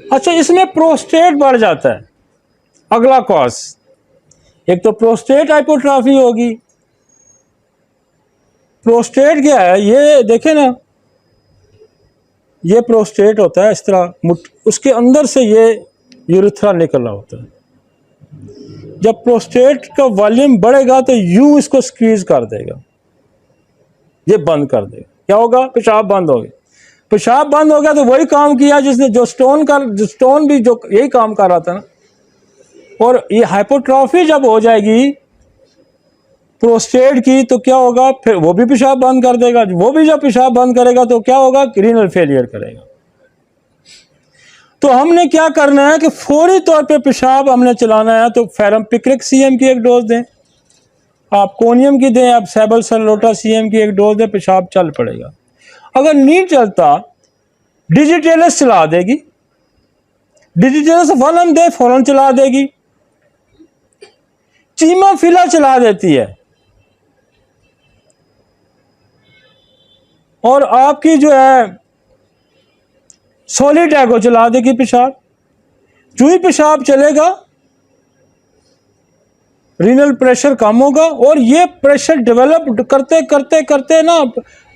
अच्छा, इसमें प्रोस्टेट बढ़ जाता है, अगला कॉज। एक तो प्रोस्टेट हाइपोट्रॉफी होगी। प्रोस्टेट क्या है, ये देखें ना, ये प्रोस्टेट होता है इस तरह, उसके अंदर से ये यूरिथ्रा निकल रहा होता है। जब प्रोस्टेट का वॉल्यूम बढ़ेगा तो यूं इसको स्क्वीज कर देगा, ये बंद कर देगा। क्या होगा? पेशाब बंद हो गया। पेशाब बंद हो गया तो वही काम किया जिसने, जो स्टोन भी जो यही काम कर रहा था ना। और ये हाइपोट्रॉफी जब हो जाएगी प्रोस्टेट की तो क्या होगा? फिर वो भी पेशाब बंद कर देगा। वो भी जब पेशाब बंद करेगा तो क्या होगा? रीनल फेलियर करेगा। तो हमने क्या करना है कि फौरी तौर पे पेशाब हमने चलाना है। तो फेरमपिक्रिक सीएम की एक डोज दें, आप कोनियम की दें, आप सैबल सलोटा सीएम की एक डोज दें, पेशाब चल पड़ेगा। अगर नहीं चलता, डिजिटेलस चला देगी। डिजिटेलस फौरन दे, फौरन चला देगी। चीमाफिला चला देती है। और आपकी जो है सॉलिड चला देगी पेशाब। जो ही पेशाब चलेगा रीनल प्रेशर कम होगा। और ये प्रेशर डेवलप करते करते करते ना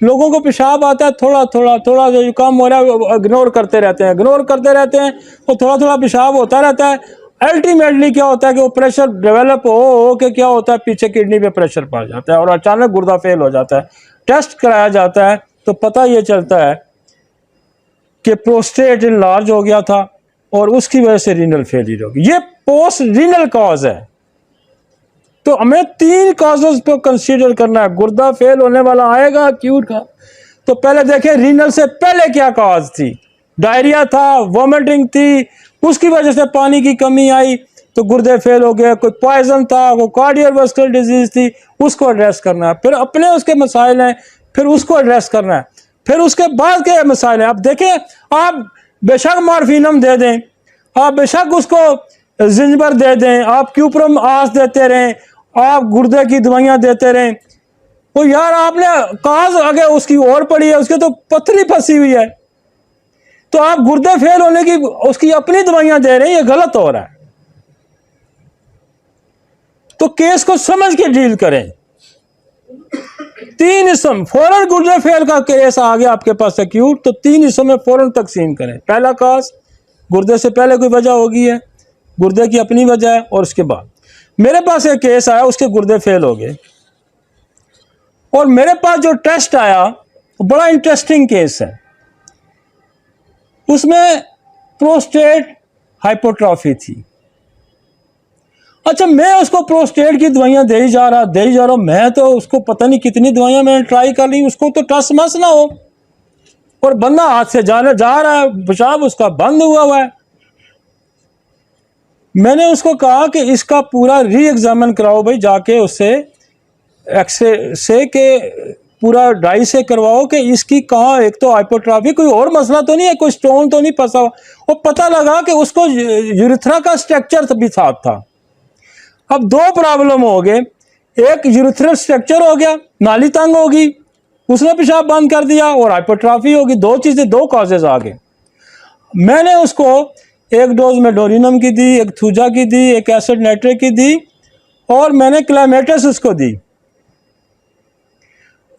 लोगों को पेशाब आता है थोड़ा थोड़ा थोड़ा, जो कम हो रहा है इग्नोर करते रहते हैं, इग्नोर करते रहते हैं, और थोड़ा थोड़ा पेशाब होता रहता है। अल्टीमेटली क्या होता है कि वो प्रेशर डेवलप हो के क्या होता है, पीछे किडनी पे प्रेशर पड़ जाता है और अचानक गुर्दा फेल हो जाता है। टेस्ट कराया जाता है तो पता ये चलता है कि प्रोस्टेट इनलार्ज हो गया था और उसकी वजह से रीनल फेलियर होगी। ये पोस्ट रीनल कॉज है। तो हमें 3 कॉजेज को कंसीडर करना है। गुर्दा फेल होने वाला आएगा एक्यूट का, तो पहले देखें रीनल से पहले क्या कॉज थी। डायरिया था, वॉमिटिंग थी, उसकी वजह से पानी की कमी आई तो गुर्दे फेल हो गए। कोई पॉइजन था, कोई कार्डियोवास्कुलर डिजीज थी, उसको एड्रेस करना है। फिर अपने उसके मसाइल हैं, फिर उसको एड्रेस करना है। फिर उसके बाद के मसाइल हैं। अब देखें, आप बेशक मॉर्फिनम दे दें, आप बेशक उसको जिंजबर दे दें, आप क्यूप्रम आस देते रहें, आप गुर्दे की दवाइयां देते रहें, वो यार आपने काज आगे उसकी और पड़ी है, उसके तो पथरी फंसी हुई है, तो आप गुर्दे फेल होने की उसकी अपनी दवाइयां दे रहे हैं, ये गलत हो रहा है। तो केस को समझ के डील करें। 3 इसम फौरन गुर्दे फेल का केस आ गया आपके पास एक्यूट, तो 3 इसम में फौरन तकसीम करें। पहला काज गुर्दे से पहले कोई वजह होगी है, गुर्दे की अपनी वजह है, और उसके बाद मेरे पास एक केस आया, उसके गुर्दे फेल हो गए, और मेरे पास जो टेस्ट आया वो बड़ा इंटरेस्टिंग केस है। उसमें प्रोस्टेट हाइपोट्रॉफी थी। अच्छा, मैं उसको प्रोस्टेट की दवाइयां दे ही जा रहा हूं। मैं तो उसको पता नहीं कितनी दवाइयां मैंने ट्राई कर ली, उसको तो टस मस ना हो, और बंदा हाथ से जा रहा है, पेशाब उसका बंद हुआ है। मैंने उसको कहा कि इसका पूरा री एग्जामिन कराओ भाई, जाके उससे एक्सरे से के पूरा डाई से करवाओ कि इसकी कहाँ, एक तो हाइपोट्रॉफी, कोई और मसला तो नहीं है, कोई स्टोन तो नहीं फंसा हुआ। और पता लगा कि उसको यूरिथ्रा का स्ट्रक्चर भी साथ था। अब 2 प्रॉब्लम हो गए, एक यूरिथ्रल स्ट्रक्चर हो गया, नाली तंग होगी, उसने पेशाब बंद कर दिया, और हाइपोट्रॉफी होगी। 2 चीजें, 2 कॉजेज आ गए। मैंने उसको एक डोज में डोरिनम की दी, एक थूजा की दी, एक एसिड नाइट्रेट की दी, और मैंने क्लाइमेटस उसको दी।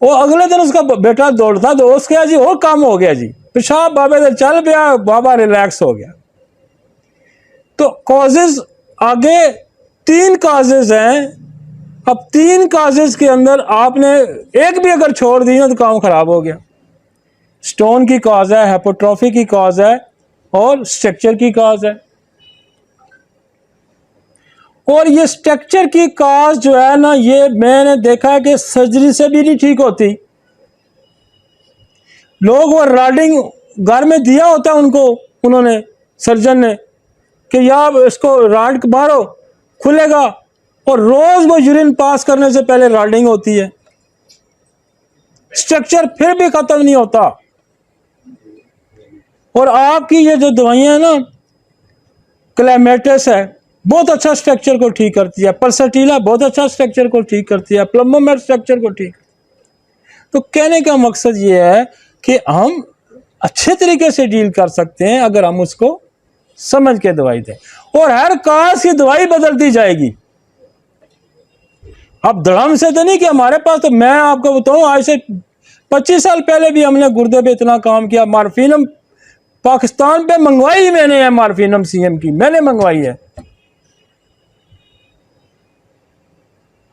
वो अगले दिन उसका बेटा दौड़ता दोस्त गया जी, और काम हो गया जी, पेशाब बाबे से चल गया, बाबा रिलैक्स हो गया। तो कॉजेज आगे 3 कॉजेज हैं। अब 3 कॉजेज के अंदर आपने एक भी अगर छोड़ दी ना तो काम खराब हो गया। स्टोन की कॉज है, हाइपोट्रॉफी की कॉज है, और स्ट्रक्चर की कॉज है। और ये स्ट्रक्चर की कॉज जो है ना, ये मैंने देखा है कि सर्जरी से भी नहीं ठीक होती। लोग वो राडिंग घर में दिया होता है उनको, उन्होंने सर्जन ने, कि यार इसको राड मारो खुलेगा, और रोज वो यूरिन पास करने से पहले राडिंग होती है, स्ट्रक्चर फिर भी खत्म नहीं होता। और आपकी ये जो दवाइयां है ना, क्लैमेटस है, बहुत अच्छा स्ट्रक्चर को ठीक करती है, परसेटिला बहुत अच्छा स्ट्रक्चर को ठीक करती है, प्लम्बोमेट स्ट्रक्चर को ठीक। तो कहने का मकसद ये है कि हम अच्छे तरीके से डील कर सकते हैं अगर हम उसको समझ के दवाई दें, और हर काज की दवाई बदलती जाएगी। अब धड़म से तो नहीं कि हमारे पास, तो मैं आपको बताऊं आज से 25 साल पहले भी हमने गुर्दे पे इतना काम किया। मार्फिनम पाकिस्तान पे मंगवाई मैंने है, मार्फिनम सीएम की मैंने मंगवाई है।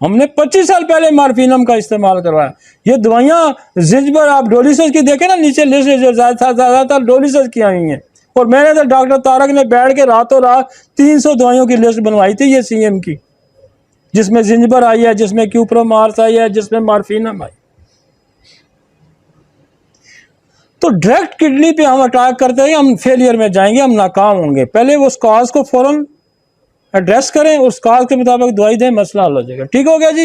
हमने 25 साल पहले मार्फिनम का इस्तेमाल करवाया। ये दवाइयां जिंजबर आप डोलिसस की देखें ना, नीचे लिस्ट ज्यादातर डोलिसस की आई हैं। और मैंने तो डॉक्टर तारक ने बैठ के रातों रात 300 दवाइयों की लिस्ट बनवाई थी ये सीएम की, जिसमें जिंजबर आई है, जिसमें क्यूप्रोमार्स आई है, जिसमें मार्फिनम आई। तो डायरेक्ट किडनी पे हम अटैक करते हैं, हम फेलियर में जाएंगे, हम नाकाम होंगे। पहले उस काज को फौरन एड्रेस करें, उस काज के मुताबिक दवाई दें, मसला हल हो जाएगा। ठीक हो गया जी।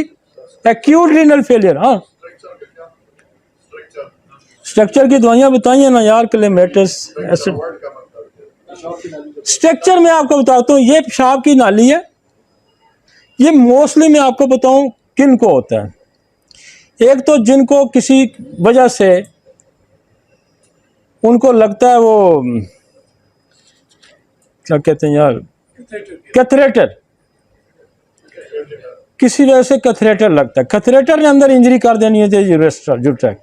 एक्यूट रीनल फेलियर, हाँ स्ट्रक्चर की दवाइयां बताइए ना यार, क्लेमेटिस एसिड। स्ट्रक्चर में आपको बताता हूँ, ये पेशाब की नाली है। ये मोस्टली मैं आपको बताऊं किन को होता है। एक तो जिनको किसी वजह से उनको लगता है वो क्या कहते हैं यार, कैथरेटर, किसी वजह से कैथरेटर लगता है, कैथरेटर ने अंदर इंजरी कर देनी है यूरेट्रैक्ट।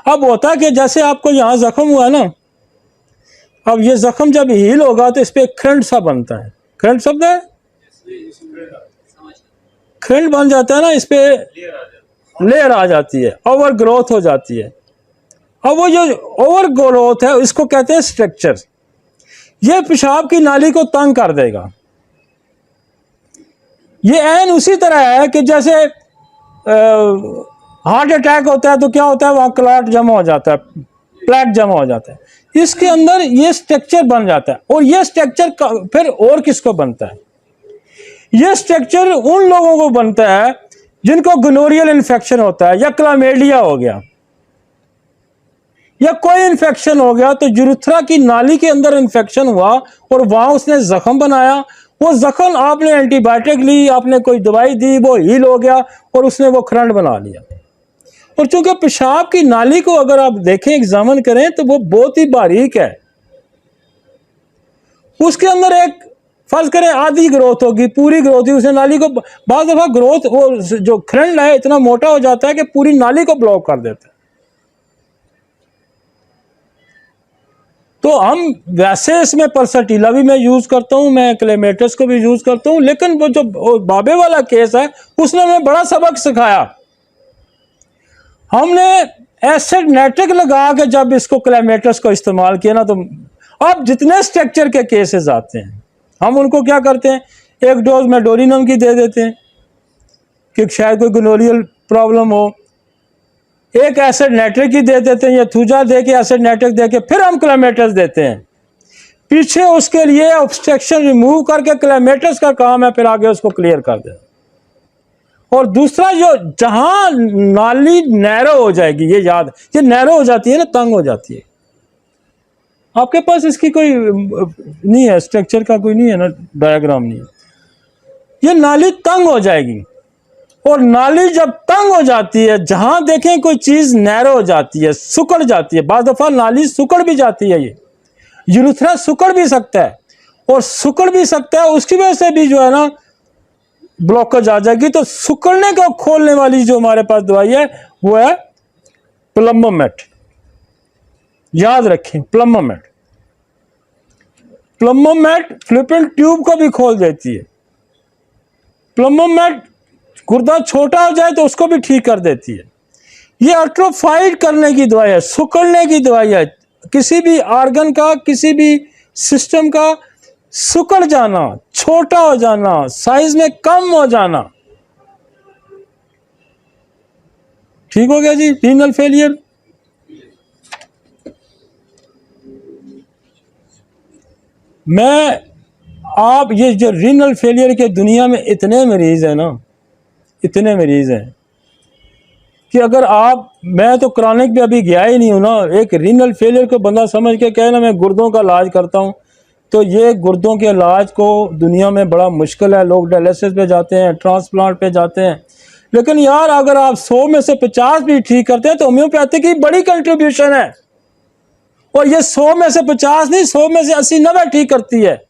अब होता है कि जैसे आपको यहाँ जख्म हुआ ना, अब ये जख्म जब हील होगा तो इस पे खंड सा बनता है। खंड शब्द है, खंड बन जाता है ना, इस पे लेयर आ जाती है, ओवर ग्रोथ हो जाती है। अब वो जो ओवर ग्रोथ है इसको कहते हैं स्ट्रक्चर। ये पेशाब की नाली को तंग कर देगा। ये ऐन उसी तरह है कि जैसे हार्ट अटैक होता है तो क्या होता है, वहां क्लॉट जमा हो जाता है, प्लेक जमा हो जाता है। इसके अंदर ये स्ट्रक्चर बन जाता है। और ये स्ट्रक्चर फिर और किसको बनता है? ये स्ट्रक्चर उन लोगों को बनता है जिनको गोनोरियल इन्फेक्शन होता है, या क्लामेडिया हो गया, या कोई इन्फेक्शन हो गया। तो यूरेथ्रा की नाली के अंदर इन्फेक्शन हुआ और वहां उसने जख्म बनाया। वो जख्म आपने एंटीबायोटिक ली, आपने कोई दवाई दी, वो हील हो गया और उसने वो खंड बना लिया। और चूंकि पेशाब की नाली को अगर आप देखें, एग्जामिन करें, तो वो बहुत ही बारीक है। उसके अंदर एक फर्ज करें आधी ग्रोथ होगी, पूरी ग्रोथ होगी, उसने नाली को बाज़ दफा ग्रोथ, वो जो खंड है इतना मोटा हो जाता है कि पूरी नाली को ब्लॉक कर देता है। तो हम वैसे इसमें पल्सटीला भी मैं यूज करता हूं, मैं क्लेमेटिस को भी यूज करता हूं, लेकिन वो जो बाबे वाला केस है उसने हमें बड़ा सबक सिखाया। हमने एसिड नाइट्रिक लगा के जब इसको क्लेमेटिस को इस्तेमाल किया ना, तो अब जितने स्ट्रक्चर के केसेस आते हैं हम उनको क्या करते हैं, एक डोज में डोरिनम की दे देते हैं कि शायद कोई गोनोरियल प्रॉब्लम हो, एक एसिड नाइट्रिक की दे देते हैं, या थूजा दे के एसिड नाइट्रिक दे के फिर हम क्लेमेटिस देते हैं। पीछे उसके लिए ऑब्स्ट्रक्शन रिमूव करके क्लेमेटिस का काम है, फिर आगे उसको क्लियर कर देना। और दूसरा, जो जहां नाली नैरो हो जाएगी, ये याद, ये नैरो हो जाती है ना, तंग हो जाती है। आपके पास इसकी कोई नहीं है, स्ट्रक्चर का कोई नहीं है ना, डायग्राम नहीं है। ये नाली तंग हो जाएगी, और नाली जब तंग हो जाती है, जहां देखें कोई चीज नैरो हो जाती है, सुकड़ जाती है। बाज़ दफा नाली सुकड़ भी जाती है, ये यूरेथ्रा सुकड़ भी सकता है, और सुकड़ भी सकता है, उसकी वजह से भी जो है ना ब्लॉकेज आ जाएगी। तो सुकड़ने को खोलने वाली जो हमारे पास दवाई है वो है प्लम्बोमेट। याद रखें, प्लम्बोमेट। प्लम्बोमेट फ्लिपिन ट्यूब को भी खोल देती है। प्लम्बोमेट गुर्दा छोटा हो जाए तो उसको भी ठीक कर देती है। ये अट्रोफाइड करने की दवाई है, सुकड़ने की दवाई है। किसी भी ऑर्गन का, किसी भी सिस्टम का सुकड़ जाना, छोटा हो जाना, साइज में कम हो जाना, ठीक हो गया जी। रीनल फेलियर, मैं आप ये जो रीनल फेलियर के दुनिया में इतने मरीज हैं ना, इतने मरीज हैं कि अगर आप, मैं तो क्रॉनिक पे अभी गया ही नहीं हूं ना। एक रीनल फेलियर को बंदा समझ के कहे ना मैं गुर्दों का इलाज करता हूं, तो ये गुर्दों के इलाज को दुनिया में बड़ा मुश्किल है। लोग डायलिसिस पे जाते हैं, ट्रांसप्लांट पे जाते हैं, लेकिन यार अगर आप 100 में से 50 भी ठीक करते हैं तो होम्योपैथी की बड़ी कंट्रीब्यूशन है। और ये 100 में से 50 नहीं, 100 में से 80-90 ठीक करती है।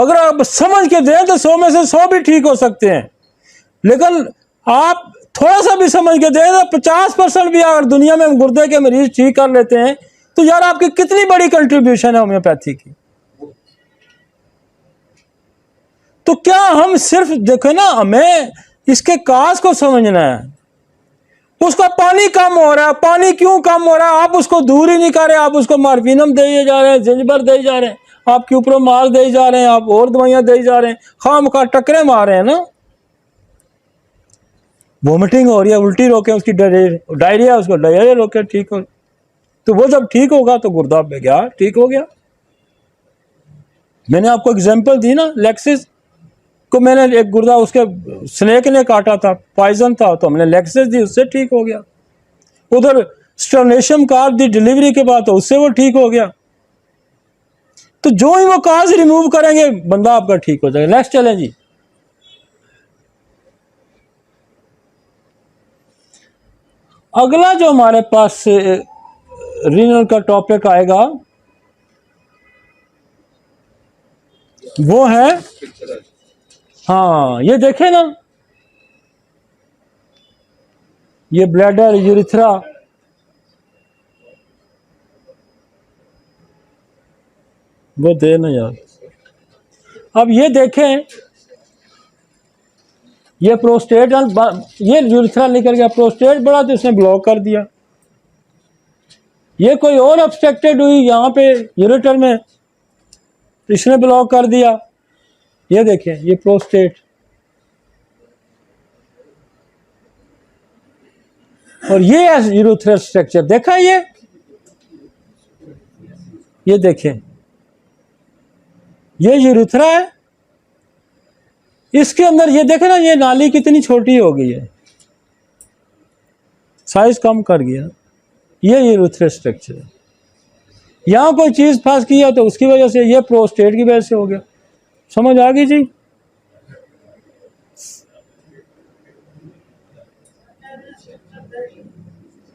अगर आप समझ के दें तो 100 में से 100 भी ठीक हो सकते हैं, लेकिन आप थोड़ा सा भी समझ के दें तो 50% भी अगर दुनिया में गुर्दे के मरीज ठीक कर लेते हैं तो यार आपकी कितनी बड़ी कंट्रीब्यूशन है होम्योपैथी की। तो क्या हम सिर्फ देखो ना, हमें इसके काज को समझना है। उसका पानी कम हो रहा है, पानी क्यों कम हो रहा है? आप उसको दूर ही नहीं कर रहे, आप उसको मार्फिनम दे जा रहे हैं, जिंजबर दे जा रहे हैं, आप क्यूप्रोमाल दे जा रहे हैं, आप और दवाइयां दे जा रहे हैं, खामखा टकरे मार रहे हैं ना। वोमिटिंग हो रही है, उल्टी रोके उसकी, डायरिया उसको डायरिया रोके ठीक हो, तो वो जब ठीक होगा तो गुर्दा पे गया ठीक हो गया। मैंने आपको एग्जांपल दी ना, लेक्सिस को मैंने एक गुर्दा उसके स्नेक ने काटा था, पॉइजन था, तो हमने लेक्सिस दी, उससे ठीक हो गया। उधर स्टर्नेशियम कार्ब दी डिलीवरी के बाद, तो उससे वो ठीक हो गया। तो जो ही वो काज रिमूव करेंगे बंदा आपका ठीक हो जाएगा। नेक्स्ट चलें जी। अगला जो हमारे पास रीनल का टॉपिक आएगा वो है, हाँ ये देखें ना, ये ब्लैडर, यूरिथ्रा, वो दे ना यार। अब ये देखें, ये प्रोस्टेट, ये यूरिथ्रा निकल गया, प्रोस्टेट बड़ा तो इसने ब्लॉक कर दिया। ये कोई और ऑब्स्ट्रक्टेड हुई यहाँ पे यूरेटर में, इसने ब्लॉक कर दिया। ये देखें, ये प्रोस्टेट, और ये यूरेथ्रल स्ट्रक्चर देखा, ये देखें, ये यूरेथ्रा है, इसके अंदर ये देखें ना, ये नाली कितनी छोटी हो गई है, साइज कम कर गया। ये यूरेथ्रल स्ट्रक्चर है, यहां कोई चीज फंस गया तो उसकी वजह से, ये प्रोस्टेट की वजह से हो गया। समझ आ गई जी?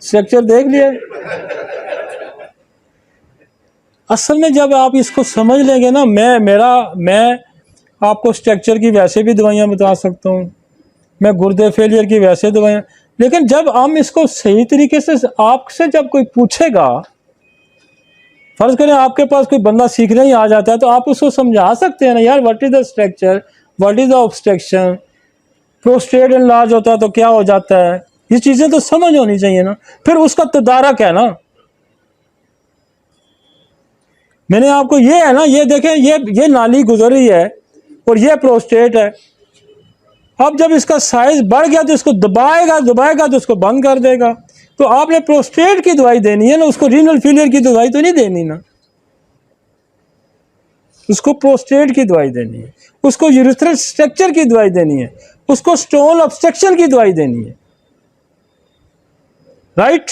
स्ट्रक्चर देख लिया। असल में जब आप इसको समझ लेंगे ना, मैं आपको स्ट्रक्चर की वैसे भी दवाइयां बता सकता हूँ, मैं गुर्दे फेलियर की वैसे दवाइयां, लेकिन जब हम इसको सही तरीके से आपसे जब कोई पूछेगा, फर्ज करें आपके पास कोई बंदा सीखने ही आ जाता है, तो आप उसको समझा सकते हैं ना यार, what is the structure, what is the obstruction, prostate enlarge होता है तो क्या हो जाता है, ये चीजें तो समझ होनी चाहिए ना। फिर उसका तदारक है ना, मैंने आपको, ये है ना, ये देखें, ये नाली गुजर रही है और ये प्रोस्टेट है। अब जब इसका साइज बढ़ गया तो इसको दबाएगा तो इसको बंद कर देगा। तो आपने प्रोस्टेट की दवाई देनी है ना, उसको रीनल फेलियर की दवाई तो नहीं देनी ना, उसको प्रोस्टेट की दवाई देनी है, उसको यूरेथ्रल स्ट्रक्चर की दवाई देनी है, उसको स्टोन ऑब्स्ट्रक्शन की दवाई देनी है, राइट।